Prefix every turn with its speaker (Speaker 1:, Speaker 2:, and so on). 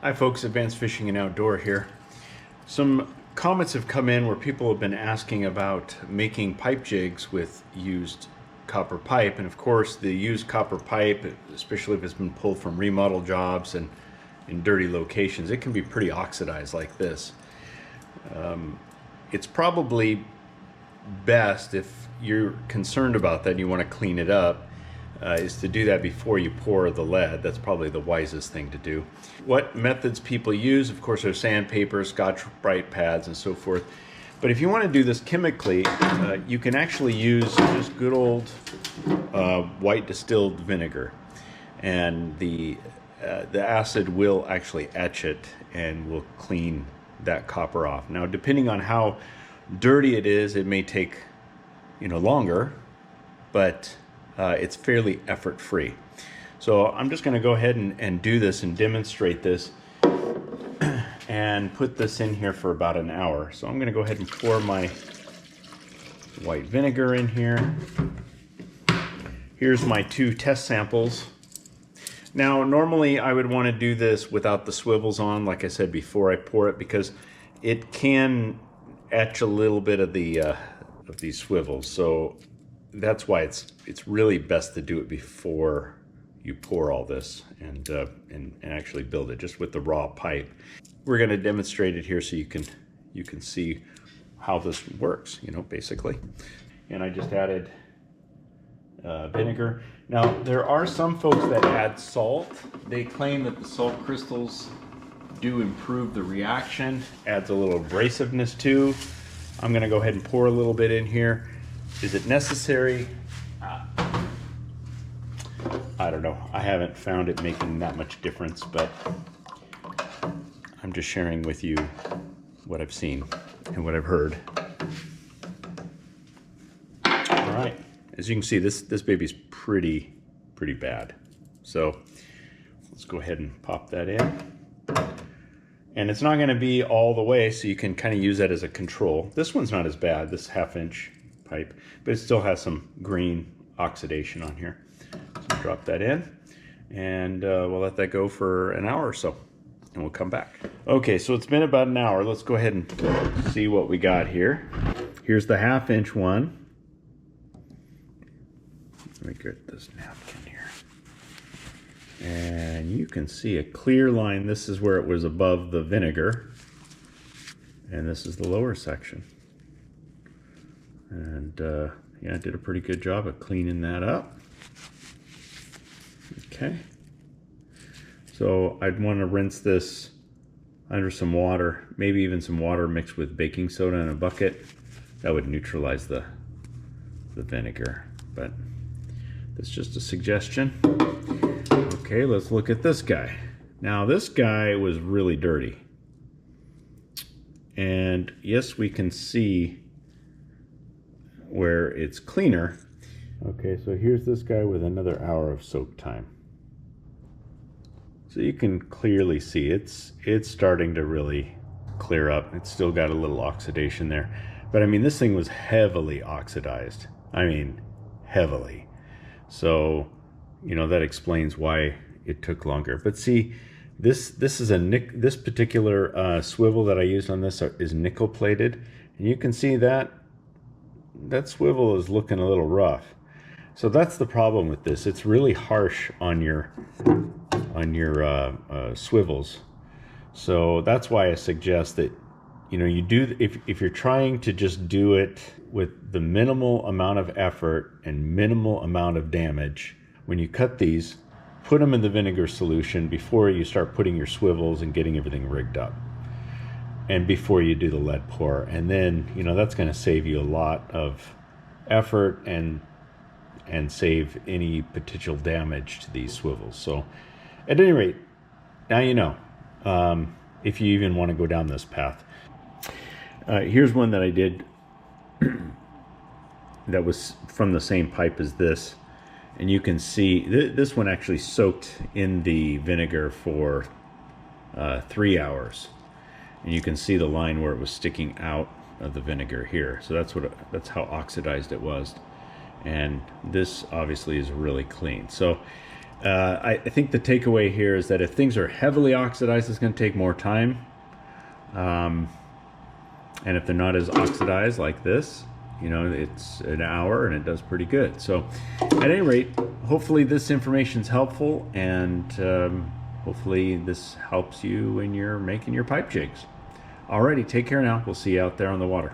Speaker 1: Hi folks, Advanced Fishing and Outdoor here. Some comments have come in where people have been asking about making pipe jigs with used copper pipe, and of course the used copper pipe, especially if it's been pulled from remodel jobs and in dirty locations, it can be pretty oxidized like this. It's probably best, if you're concerned about that and you want to clean it up, is to do that before you pour the lead. That's probably the wisest thing to do. What methods people use, of course, are sandpaper, Scotch Brite pads, and so forth. But if you want to do this chemically, you can actually use just good old white distilled vinegar, and the acid will actually etch it and will clean that copper off. Now, depending on how dirty it is, it may take longer, but it's fairly effort-free. So I'm just going to go ahead and do this and demonstrate this and put this in here for about an hour. So I'm going to go ahead and pour my white vinegar in here. Here's my 2 test samples. Now, normally I would want to do this without the swivels on, like I said, before I pour it, because it can etch a little bit of the of these swivels. So that's why it's really best to do it before you pour all this and actually build it just with the raw pipe. We're going to demonstrate it here so you can see how this works, basically. And I just added vinegar. Now, there are some folks that add salt. They claim that the salt crystals do improve the reaction, adds a little abrasiveness too. I'm going to go ahead and pour a little bit in here. Is it necessary? I don't know. I haven't found it making that much difference, but I'm just sharing with you what I've seen and what I've heard. All right. As you can see, this baby's pretty bad. So let's go ahead and pop that in. And it's not going to be all the way, so you can kind of use that as a control. This one's not as bad, this 1/2 inch pipe, but it still has some green oxidation on here. So drop that in, and we'll let that go for an hour or so, and we'll come back. Okay, so it's been about an hour. Let's go ahead and see what we got here. Here's the 1/2 inch one. Let me get this napkin here. And you can see a clear line. This is where it was above the vinegar, and this is the lower section. And yeah, I did a pretty good job of cleaning that up. Okay, so I'd want to rinse this under some water, maybe even some water mixed with baking soda in a bucket. That would neutralize the vinegar, but that's just a suggestion. Okay, let's look at this guy. Now, this guy was really dirty, and yes, we can see where it's cleaner. Okay, so here's this guy with another hour of soak time. So you can clearly see it's starting to really clear up. It's still got a little oxidation there, but I mean, this thing was heavily oxidized. I mean, heavily. So, that explains why it took longer. But see, this particular swivel that I used on this is nickel plated, and you can see that swivel is looking a little rough. So that's the problem with this. It's really harsh on your swivels. So that's why I suggest that you do, if you're trying to just do it with the minimal amount of effort and minimal amount of damage, when you cut these, put them in the vinegar solution before you start putting your swivels and getting everything rigged up, and before you do the lead pour. And then that's going to save you a lot of effort and save any potential damage to these swivels. So at any rate, now you know, if you even want to go down this path. Here's one that I did that was from the same pipe as this, and you can see this one actually soaked in the vinegar for 3 hours, and you can see the line where it was sticking out of the vinegar here. So that's how oxidized it was, and this obviously is really clean. So I think the takeaway here is that if things are heavily oxidized, it's going to take more time. And if they're not as oxidized like this, you know, it's an hour and it does pretty good. So at any rate, hopefully this information is helpful, and hopefully this helps you when you're making your pipe jigs. Alrighty, take care now. We'll see you out there on the water.